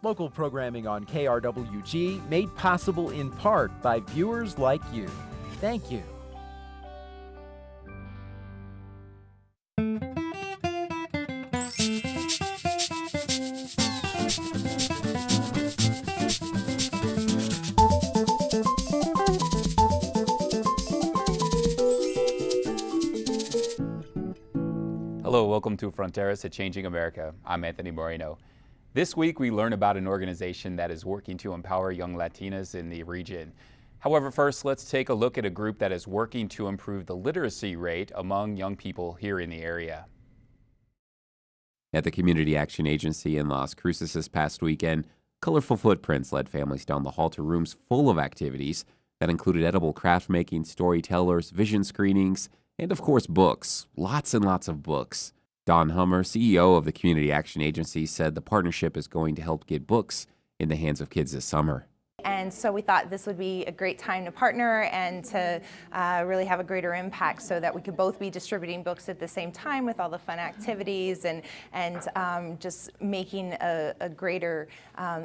Local programming on KRWG made possible in part by viewers like you. Thank you. Hello, welcome to Fronteras, a Changing America. I'm Anthony Moreno. This week we learn about an organization that is working to empower young Latinas in the region. However, first let's take a look at a group that is working to improve the literacy rate among young people here in the area. At the Community Action Agency in Las Cruces this past weekend, colorful footprints led families down the hall to rooms full of activities that included edible craft making, storytellers, vision screenings, and of course books. Lots and lots of books. Don Hummer, CEO of the Community Action Agency, said the partnership is going to help get books in the hands of kids this summer. And so we thought this would be a great time to partner and to really have a greater impact so that we could both be distributing books at the same time with all the fun activities and just making a greater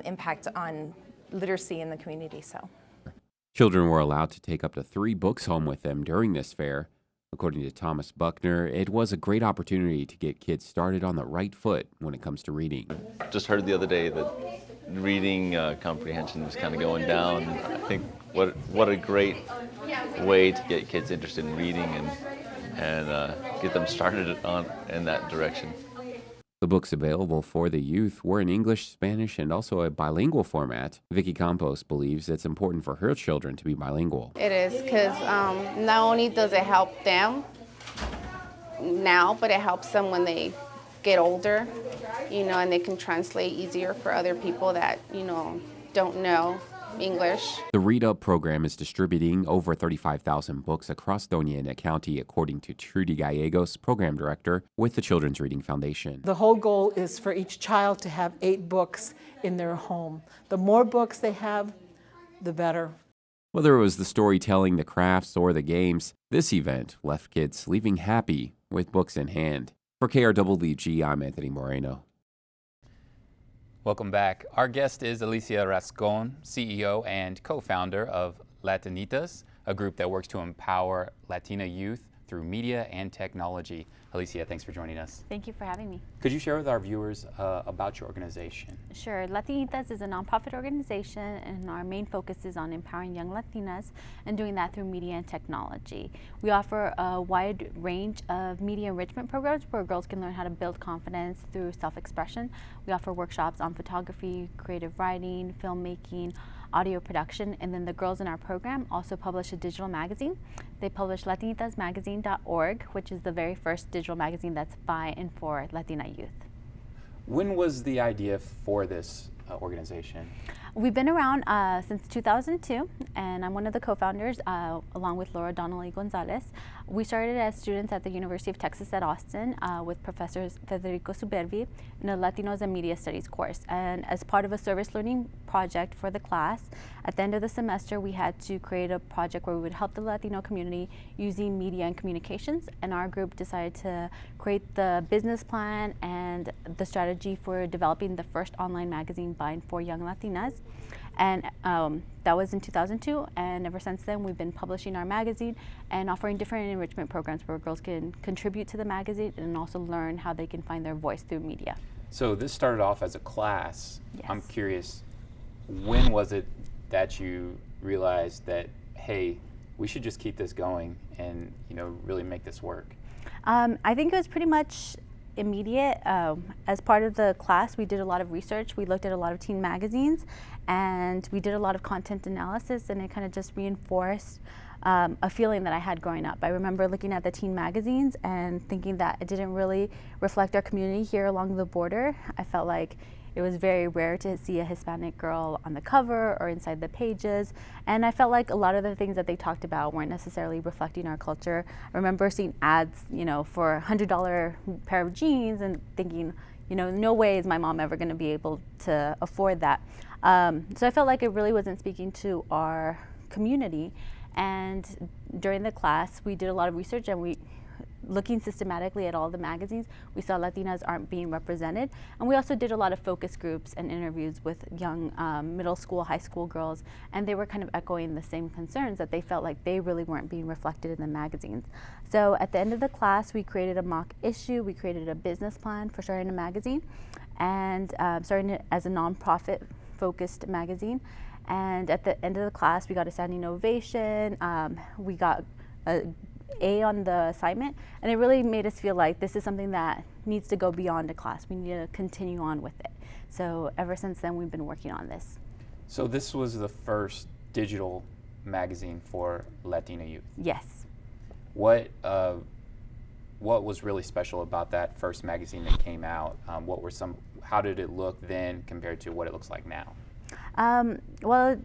impact on literacy in the community. So, children were allowed to take up to 3 books home with them during this fair. According to Thomas Buckner, it was a great opportunity to get kids started on the right foot when it comes to reading. Just heard the other day that reading comprehension is kind of going down. I think what a great way to get kids interested in reading and get them started in that direction. The books available for the youth were in English, Spanish, and also a bilingual format. Vicky Campos believes it's important for her children to be bilingual. It is, because not only does it help them now, but it helps them when they get older, and they can translate easier for other people that, don't know English. The Read Up program is distributing over 35,000 books across Doña Ana County, according to Trudy Gallegos, program director with the Children's Reading Foundation. The whole goal is for each child to have 8 books in their home. The more books they have, the better. Whether it was the storytelling, the crafts, or the games, this event left kids leaving happy with books in hand. For KRWG, I'm Anthony Moreno. Welcome back. Our guest is Alicia Rascon, CEO and co-founder of Latinitas, a group that works to empower Latina youth through media and technology. Alicia, thanks for joining us. Thank you for having me. Could you share with our viewers about your organization? Sure. Latinitas is a nonprofit organization, and our main focus is on empowering young Latinas and doing that through media and technology. We offer a wide range of media enrichment programs where girls can learn how to build confidence through self-expression. We offer workshops on photography, creative writing, filmmaking, audio production, and then the girls in our program also publish a digital magazine. They publish latinitasmagazine.org, which is the very first digital magazine that's by and for Latina youth. When was the idea for this organization? We've been around since 2002, and I'm one of the co-founders, along with Laura Donnelly Gonzalez. We started as students at the University of Texas at Austin with Professor Federico Supervi in a Latinos and Media Studies course. And as part of a service learning project for the class, at the end of the semester, we had to create a project where we would help the Latino community using media and communications. And our group decided to create the business plan and the strategy for developing the first online magazine by and for young Latinas. And that was in 2002, and ever since then we've been publishing our magazine and offering different enrichment programs where girls can contribute to the magazine and also learn how they can find their voice through media. So this started off as a class. Yes. I'm curious, when was it that you realized that, hey, we should just keep this going and really make this work? I think it was pretty much immediate. As part of the class, we did a lot of research. We looked at a lot of teen magazines, and we did a lot of content analysis, and it kind of just reinforced a feeling that I had growing up. I remember looking at the teen magazines and thinking that it didn't really reflect our community here along the border. I felt like it was very rare to see a Hispanic girl on the cover or inside the pages, and I felt like a lot of the things that they talked about weren't necessarily reflecting our culture. I remember seeing ads, for a $100 pair of jeans and thinking, no way is my mom ever going to be able to afford that. So I felt like it really wasn't speaking to our community. And during the class, we did a lot of research, and looking systematically at all the magazines, we saw Latinas aren't being represented. And we also did a lot of focus groups and interviews with young middle school, high school girls, and they were kind of echoing the same concerns, that they felt like they really weren't being reflected in the magazines. So at the end of the class, we created a mock issue, we created a business plan for starting a magazine, and starting it as a nonprofit focused magazine. And at the end of the class, we got a standing ovation, we got A on the assignment, and it really made us feel like this is something that needs to go beyond a class. We need to continue on with it. So ever since then, we've been working on this. So this was the first digital magazine for Latina youth. Yes. What was really special about that first magazine that came out? How did it look then compared to what it looks like now? Well,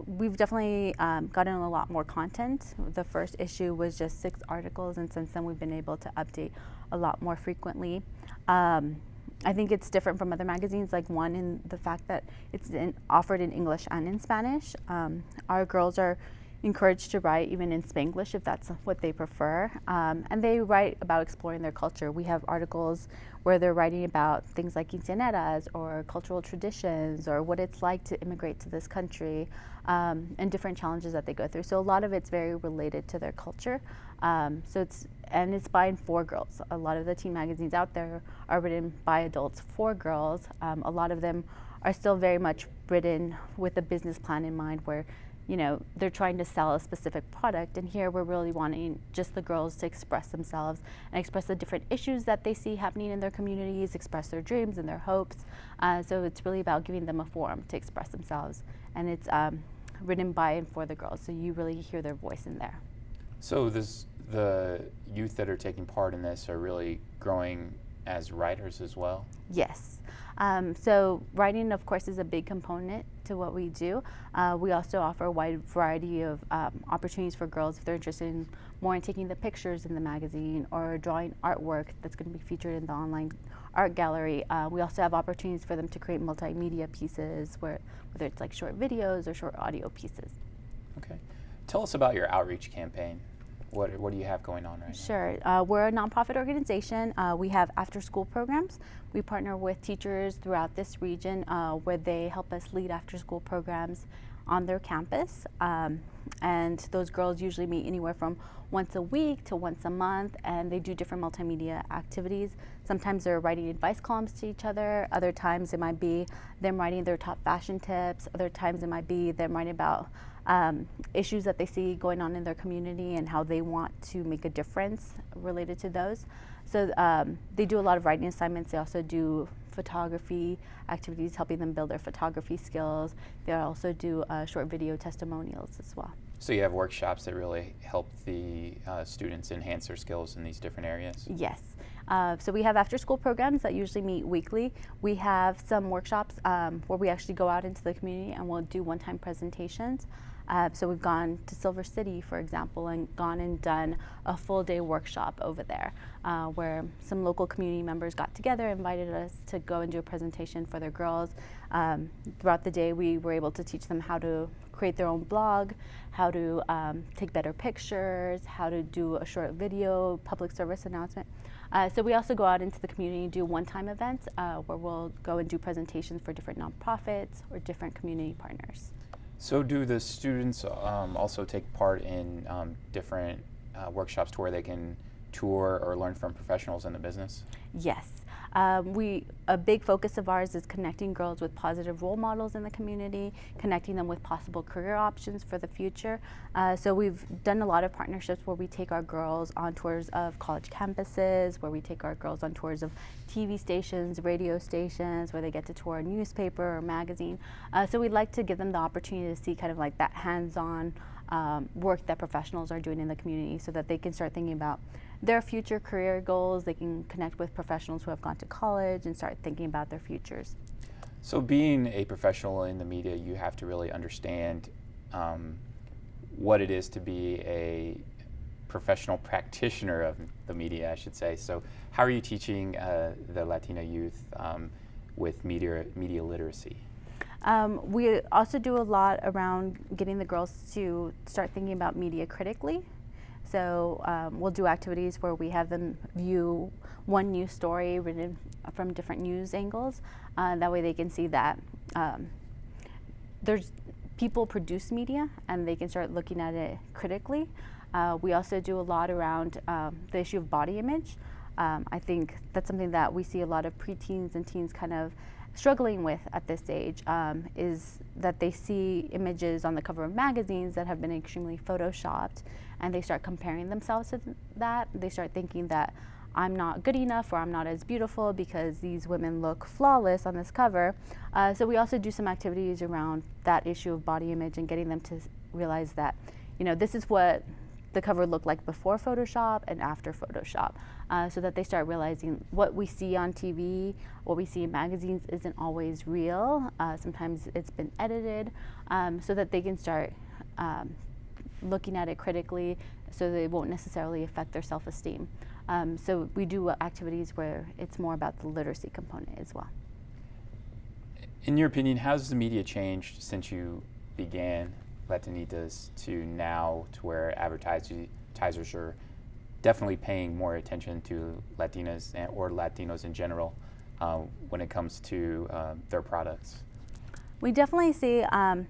we've definitely gotten a lot more content. The first issue was just 6 articles, and since then we've been able to update a lot more frequently. I think it's different from other magazines, like one in the fact that it's offered in English and in Spanish. Our girls are encouraged to write even in Spanglish if that's what they prefer. And they write about exploring their culture. We have articles where they're writing about things like quinceañeras or cultural traditions or what it's like to immigrate to this country, and different challenges that they go through. So a lot of it's very related to their culture. It's by and for girls. A lot of the teen magazines out there are written by adults for girls. A lot of them are still very much written with a business plan in mind, where they're trying to sell a specific product, and here we're really wanting just the girls to express themselves and express the different issues that they see happening in their communities, express their dreams and their hopes. So it's really about giving them a forum to express themselves, and it's written by and for the girls, so you really hear their voice in there. So the youth that are taking part in this are really growing as writers as well? Yes. So writing, of course, is a big component to what we do. We also offer a wide variety of opportunities for girls if they're interested more in taking the pictures in the magazine or drawing artwork that's going to be featured in the online art gallery. We also have opportunities for them to create multimedia pieces, whether it's like short videos or short audio pieces. Okay. Tell us about your outreach campaign. What do you have going on right now? Sure. We're a nonprofit organization. We have after-school programs. We partner with teachers throughout this region where they help us lead after-school programs on their campus. And those girls usually meet anywhere from once a week to once a month, and they do different multimedia activities. Sometimes they're writing advice columns to each other. Other times it might be them writing their top fashion tips. Other times it might be them writing about issues that they see going on in their community and how they want to make a difference related to those. So they do a lot of writing assignments. They also do photography activities, helping them build their photography skills. They also do short video testimonials as well. So you have workshops that really help the students enhance their skills in these different areas? Yes. So we have after-school programs that usually meet weekly. We have some workshops where we actually go out into the community and we'll do one-time presentations. So we've gone to Silver City, for example, and gone and done a full-day workshop over there where some local community members got together, invited us to go and do a presentation for their girls. Throughout the day, we were able to teach them how to create their own blog, how to take better pictures, how to do a short video, public service announcement. So we also go out into the community and do one-time events where we'll go and do presentations for different nonprofits or different community partners. So do the students also take part in different workshops to where they can tour or learn from professionals in the business? Yes. A big focus of ours is connecting girls with positive role models in the community, connecting them with possible career options for the future. So we've done a lot of partnerships where we take our girls on tours of college campuses, where we take our girls on tours of TV stations, radio stations, where they get to tour a newspaper or magazine. So we'd like to give them the opportunity to see kind of like that hands-on work that professionals are doing in the community so that they can start thinking about their future career goals. They can connect with professionals who have gone to college and start thinking about their futures. So being a professional in the media, you have to really understand what it is to be a professional practitioner of the media, I should say. So how are you teaching the Latina youth with media literacy? We also do a lot around getting the girls to start thinking about media critically. So we'll do activities where we have them view one news story written from different news angles. That way they can see that there's people produce media and they can start looking at it critically. We also do a lot around the issue of body image. I think that's something that we see a lot of preteens and teens kind of struggling with at this age, is that they see images on the cover of magazines that have been extremely photoshopped, and they start comparing themselves to that. They start thinking that I'm not good enough or I'm not as beautiful because these women look flawless on this cover. So we also do some activities around that issue of body image and getting them to realize that, you know, this is what the cover looked like before Photoshop and after Photoshop, so that they start realizing what we see on TV, what we see in magazines isn't always real. Sometimes it's been edited, so that they can start looking at it critically so they won't necessarily affect their self-esteem. So we do activities where it's more about the literacy component as well. In your opinion, how's the media changed since you began Latinitas to now, to where advertisers are definitely paying more attention to Latinas or Latinos in general when it comes to their products? We definitely see, I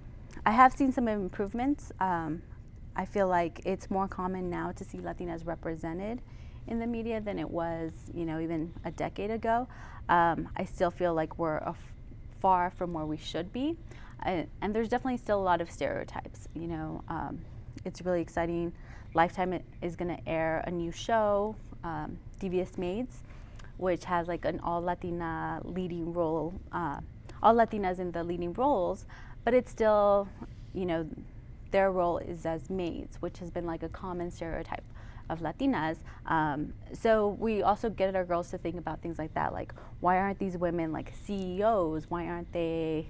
have seen some improvements. I feel like it's more common now to see Latinas represented in the media than it was, you know, even a decade ago. I still feel like we're far from where we should be. And there's definitely still a lot of stereotypes. You know, it's really exciting. Lifetime is going to air a new show, Devious Maids, which has like an all Latina leading role, all Latinas in the leading roles, but it's still, you know, their role is as maids, which has been like a common stereotype of Latinas. So we also get our girls to think about things like that, like why aren't these women like CEOs? Why aren't they,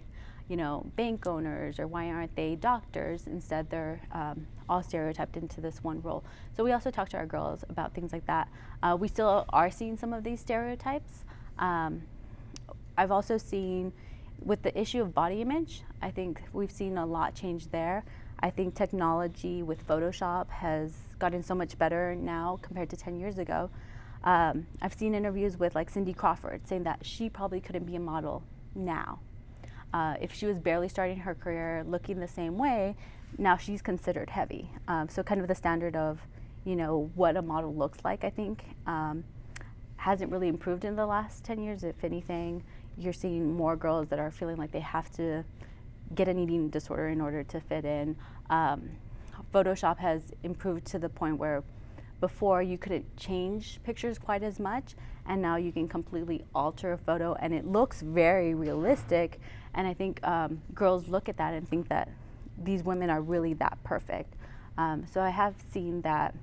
you know, bank owners, or why aren't they doctors? Instead, they're all stereotyped into this one role. So we also talk to our girls about things like that. We still are seeing some of these stereotypes. I've also seen with the issue of body image, I think we've seen a lot change there. I think technology with Photoshop has gotten so much better now compared to 10 years ago. I've seen interviews with like Cindy Crawford saying that she probably couldn't be a model now. If she was barely starting her career looking the same way, now she's considered heavy. So kind of the standard of, you know, what a model looks like, I think, hasn't really improved in the last 10 years. If anything, you're seeing more girls that are feeling like they have to get an eating disorder in order to fit in. Photoshop has improved to the point where before you couldn't change pictures quite as much, and now you can completely alter a photo and it looks very realistic. And I think girls look at that and think that these women are really that perfect. So I have seen that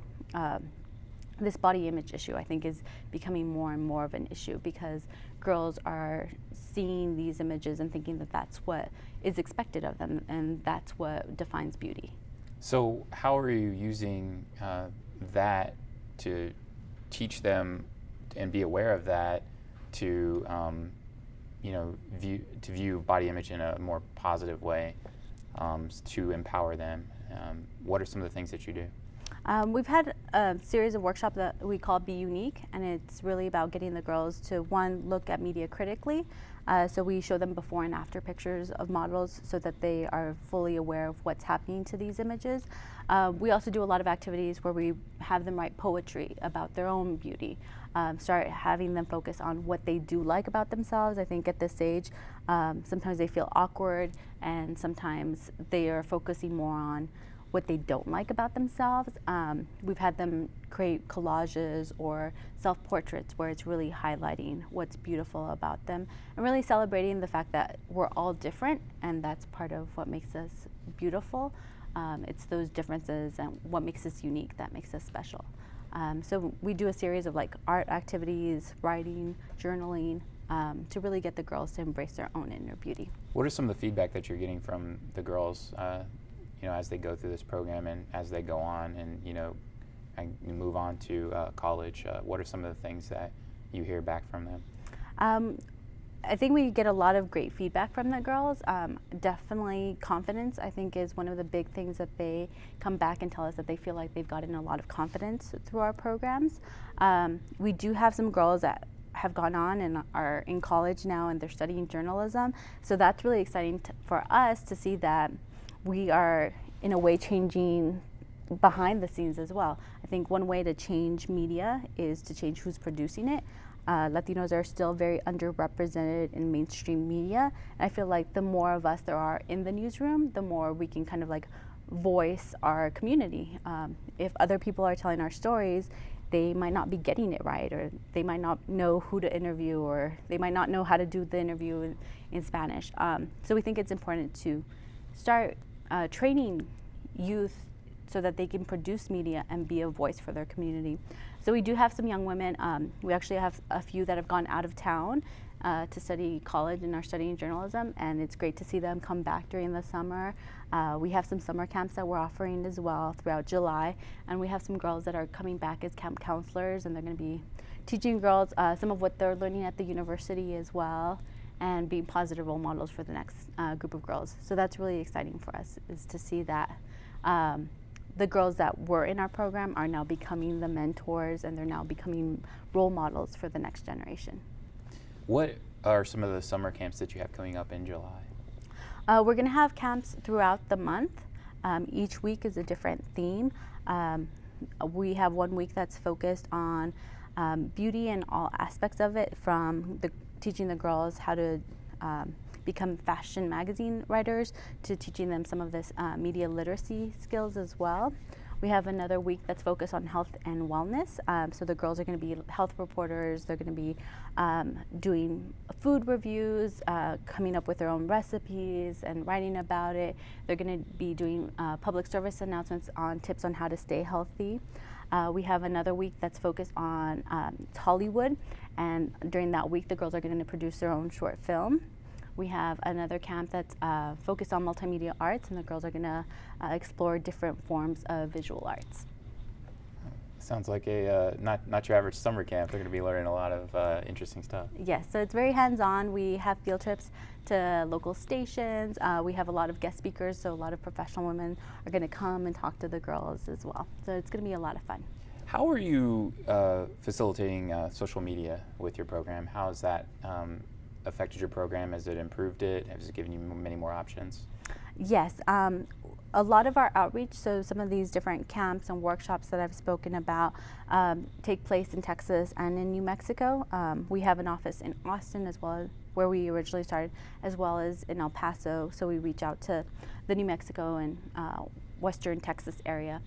this body image issue, I think, is becoming more and more of an issue because girls are seeing these images and thinking that that's what is expected of them and that's what defines beauty. So how are you using that to teach them and be aware of that, to you know, view body image in a more positive way, to empower them? What are some of the things that you do? We've had a series of workshops that we call Be Unique, and it's really about getting the girls to, one, look at media critically. So we show them before and after pictures of models so that they are fully aware of what's happening to these images. We also do a lot of activities where we have them write poetry about their own beauty. Start having them focus on what they do like about themselves. I think at this age, sometimes they feel awkward, and sometimes they are focusing more on what they don't like about themselves. We've had them create collages or self-portraits where it's really highlighting what's beautiful about them and really celebrating the fact that we're all different, and that's part of what makes us beautiful. It's those differences and what makes us unique that makes us special. So we do a series of like art activities, writing, journaling, to really get the girls to embrace their own inner beauty. What are some of the feedback that you're getting from the girls, you know, as they go through this program and as they go on and, you know, and move on to college? What are some of the things that you hear back from them? I think we get a lot of great feedback from the girls. Definitely confidence, I think, is one of the big things that they come back and tell us that they feel like they've gotten a lot of confidence through our programs. We do have some girls that have gone on and are in college now and they're studying journalism. So that's really exciting for us to see that we are in a way changing behind the scenes as well. I think one way to change media is to change who's producing it. Latinos are still very underrepresented in mainstream media. And I feel like the more of us there are in the newsroom, the more we can kind of like voice our community. If other people are telling our stories, they might not be getting it right, or they might not know who to interview, or they might not know how to do the interview in Spanish. So we think it's important to start training youth so that they can produce media and be a voice for their community. So we do have some young women. We actually have a few that have gone out of town to study college and are studying journalism, and it's great to see them come back during the summer. We have some summer camps that we're offering as well throughout July, and we have some girls that are coming back as camp counselors, and they're going to be teaching girls some of what they're learning at the university as well, and being positive role models for the next group of girls. So that's really exciting for us, is to see that the girls that were in our program are now becoming the mentors, and they're now becoming role models for the next generation. What are some of the summer camps that you have coming up in July? We're going to have camps throughout the month. Each week is a different theme. We have one week that's focused on beauty and all aspects of it, from teaching the girls how to become fashion magazine writers to teaching them some of this media literacy skills as well. We have another week that's focused on health and wellness. So the girls are going to be health reporters. They're going to be doing food reviews, coming up with their own recipes and writing about it. They're going to be doing public service announcements on tips on how to stay healthy. We have another week that's focused on Hollywood, and during that week the girls are going to produce their own short film. We have another camp that's focused on multimedia arts, and the girls are going to explore different forms of visual arts. Sounds like a not your average summer camp. They're going to be learning a lot of interesting stuff. Yes, so it's very hands-on. We have field trips to local stations. We have a lot of guest speakers, so a lot of professional women are going to come and talk to the girls as well. So it's going to be a lot of fun. How are you facilitating social media with your program? How has that affected your program? Has it improved it? Has it given you many more options? Yes, a lot of our outreach, so some of these different camps and workshops that I've spoken about take place in Texas and in New Mexico. We have an office in Austin as well, where we originally started, as well as in El Paso, so we reach out to the New Mexico and Western Texas area.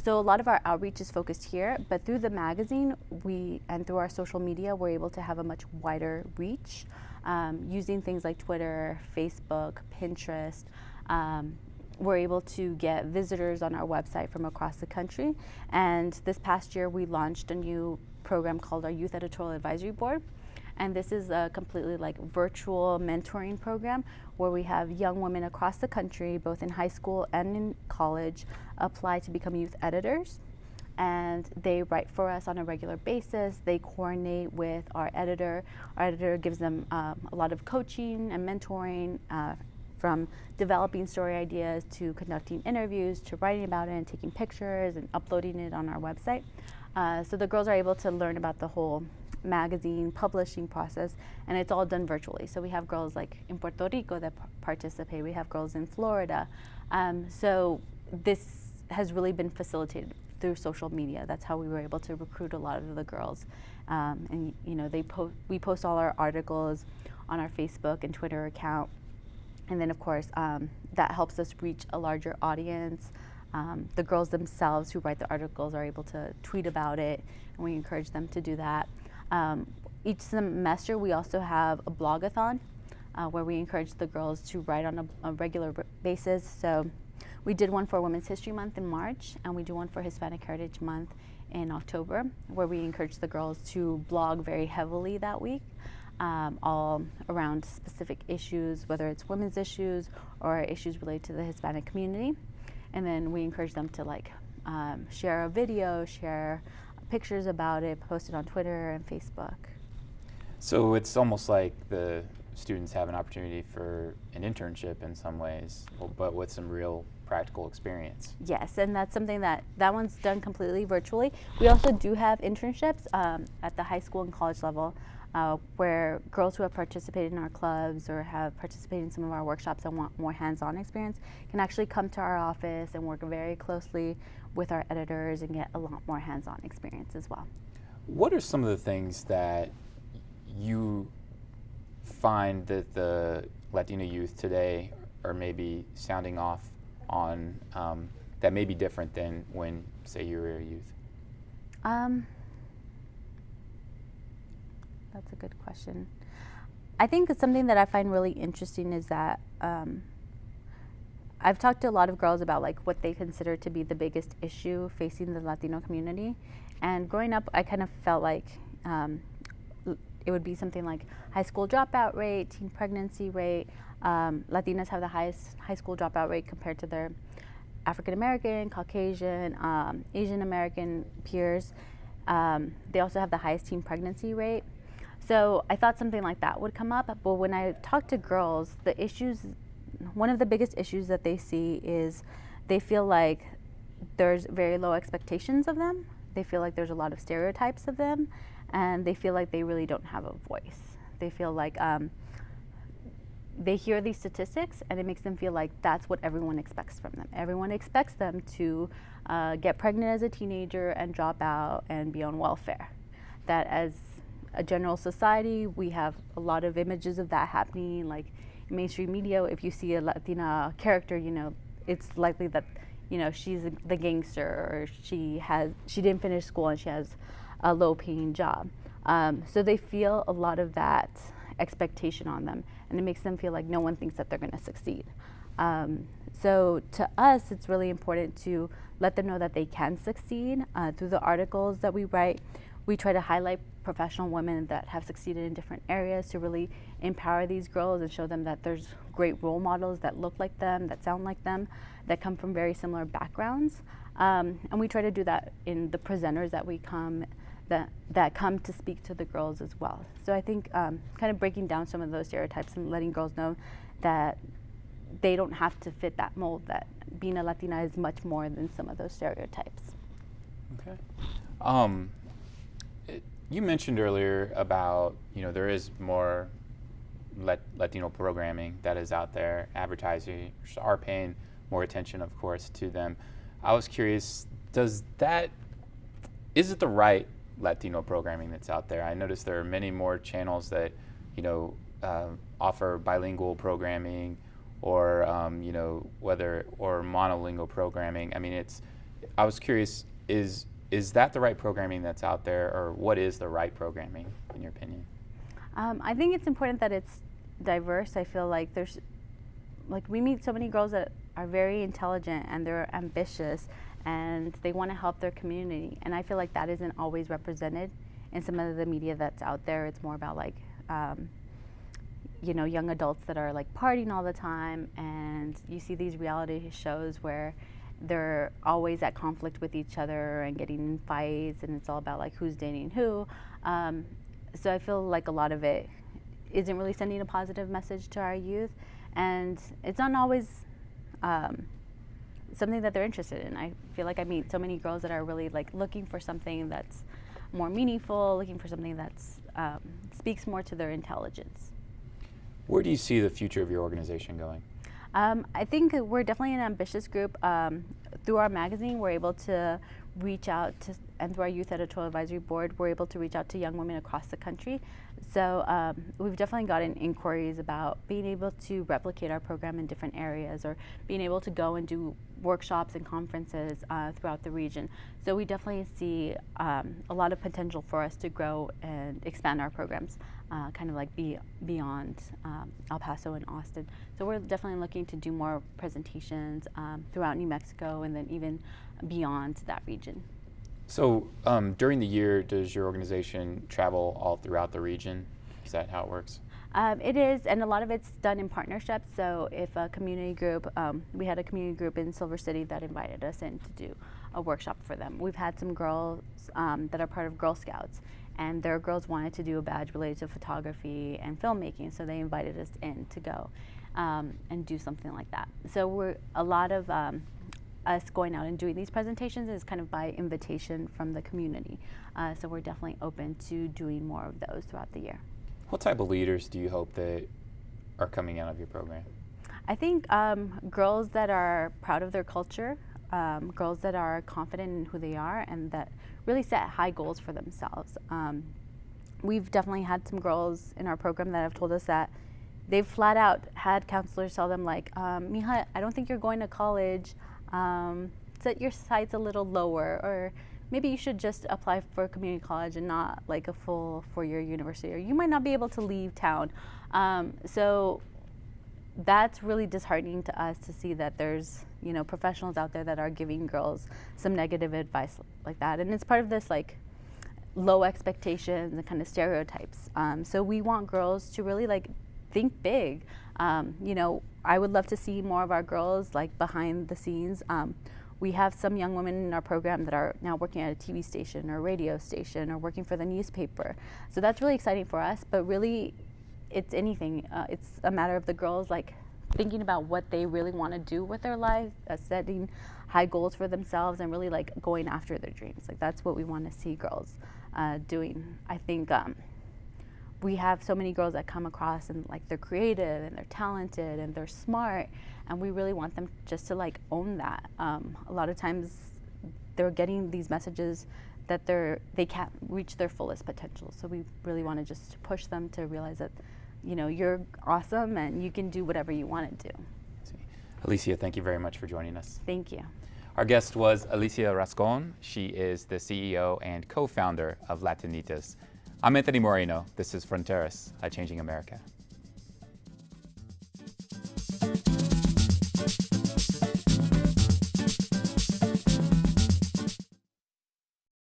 So a lot of our outreach is focused here, but through the magazine and through our social media, we're able to have a much wider reach using things like Twitter, Facebook, Pinterest. We're able to get visitors on our website from across the country. And this past year, we launched a new program called our Youth Editorial Advisory Board. And this is a completely like virtual mentoring program where we have young women across the country, both in high school and in college, apply to become youth editors. And they write for us on a regular basis. They coordinate with our editor. Our editor gives them a lot of coaching and mentoring, from developing story ideas to conducting interviews to writing about it and taking pictures and uploading it on our website. So the girls are able to learn about the whole magazine publishing process, and it's all done virtually. So we have girls like in Puerto Rico that participate. We have girls in Florida. So this has really been facilitated through social media. That's how we were able to recruit a lot of the girls. And you know, we post all our articles on our Facebook and Twitter account. And then of course, that helps us reach a larger audience. The girls themselves who write the articles are able to tweet about it, and we encourage them to do that. Each semester we also have a blogathon where we encourage the girls to write on a regular basis. So we did one for Women's History Month in March, and we do one for Hispanic Heritage Month in October, where we encourage the girls to blog very heavily that week, all around specific issues, whether it's women's issues or issues related to the Hispanic community. And then we encourage them to share a video, share pictures about it, post it on Twitter and Facebook. So it's almost like the students have an opportunity for an internship in some ways, but with some real practical experience. Yes, and that's something that one's done completely virtually. We also do have internships at the high school and college level where girls who have participated in our clubs or have participated in some of our workshops and want more hands-on experience can actually come to our office and work very closely with our editors and get a lot more hands-on experience as well. What are some of the things that you find that the Latino youth today are maybe sounding off on that may be different than when, say, you were a youth? That's a good question. I think it's something that I find really interesting is that I've talked to a lot of girls about like what they consider to be the biggest issue facing the Latino community. And growing up, I kind of felt like it would be something like high school dropout rate, teen pregnancy rate. Latinas have the highest high school dropout rate compared to their African American, Caucasian, Asian American peers. They also have the highest teen pregnancy rate. So I thought something like that would come up, but when I talk to girls, one of the biggest issues that they see is they feel like there's very low expectations of them. They feel like there's a lot of stereotypes of them, and they feel like they really don't have a voice. They feel like they hear these statistics and it makes them feel like that's what everyone expects from them. Everyone expects them to get pregnant as a teenager and drop out and be on welfare. That as a general society, we have a lot of images of that happening, like in mainstream media. If you see a Latina character, it's likely that, she's the gangster, or she didn't finish school and she has a low-paying job. So they feel a lot of that expectation on them, and it makes them feel like no one thinks that they're going to succeed. So to us, it's really important to let them know that they can succeed. Through the articles that we write, we try to highlight professional women that have succeeded in different areas to really empower these girls and show them that there's great role models that look like them, that sound like them, that come from very similar backgrounds. And we try to do that in the presenters that come to speak to the girls as well. So I think kind of breaking down some of those stereotypes and letting girls know that they don't have to fit that mold, that being a Latina is much more than some of those stereotypes. Okay. You mentioned earlier about, there is more Latino programming that is out there. Advertisers are paying more attention, of course, to them. I was curious, is it the right Latino programming that's out there? I noticed there are many more channels that, offer bilingual programming or, or monolingual programming. I mean, I was curious, is that the right programming that's out there, or what is the right programming, in your opinion? I think it's important that it's diverse. I feel like we meet so many girls that are very intelligent and they're ambitious and they want to help their community. And I feel like that isn't always represented in some of the media that's out there. It's more about like, young adults that are like partying all the time, and you see these reality shows where they're always at conflict with each other and getting in fights, and it's all about like who's dating who. So I feel like a lot of it isn't really sending a positive message to our youth, and it's not always something that they're interested in. I feel like I meet so many girls that are really like looking for something that's more meaningful, looking for something that's speaks more to their intelligence. Where do you see the future of your organization going? I think we're definitely an ambitious group. Through our magazine, we're able to reach out to, and through our Youth Editorial Advisory Board, we're able to reach out to young women across the country. So we've definitely gotten inquiries about being able to replicate our program in different areas, or being able to go and do workshops and conferences throughout the region. So we definitely see a lot of potential for us to grow and expand our programs, kind of like beyond El Paso and Austin. So we're definitely looking to do more presentations throughout New Mexico and then even beyond that region. So during the year, does your organization travel all throughout the region? Is that how it works? It is, and a lot of it's done in partnerships. So if a community group, we had a community group in Silver City that invited us in to do a workshop for them. We've had some girls that are part of Girl Scouts, and their girls wanted to do a badge related to photography and filmmaking, so they invited us in to go and do something like that. So we're a lot of us going out and doing these presentations is kind of by invitation from the community. So we're definitely open to doing more of those throughout the year. What type of leaders do you hope that are coming out of your program? I think girls that are proud of their culture, girls that are confident in who they are, and that really set high goals for themselves. We've definitely had some girls in our program that have told us that they've flat out had counselors tell them like, Mija, I don't think you're going to college. Set your sights a little lower, or maybe you should just apply for a community college and not like a full 4-year university, or you might not be able to leave town. So that's really disheartening to us to see that there's, you know, professionals out there that are giving girls some negative advice like that. And it's part of this like low expectations and kind of stereotypes. So we want girls to really like think big. You know, I would love to see more of our girls like behind the scenes. We have some young women in our program that are now working at a TV station or radio station or working for the newspaper. So that's really exciting for us, but really it's anything. It's a matter of the girls like thinking about what they really want to do with their life, setting high goals for themselves, and really like going after their dreams. Like that's what we want to see girls doing. I think we have so many girls that come across and like they're creative and they're talented and they're smart, and we really want them just to like own that. A lot of times they're getting these messages that they can't reach their fullest potential. So we really want to just push them to realize that, you know, you're awesome and you can do whatever you want to do. Alicia, thank you very much for joining us. Thank you. Our guest was Alicia Rascon. She is the CEO and co-founder of Latinitas. I'm Anthony Moreno. This is Fronteras, Changing America.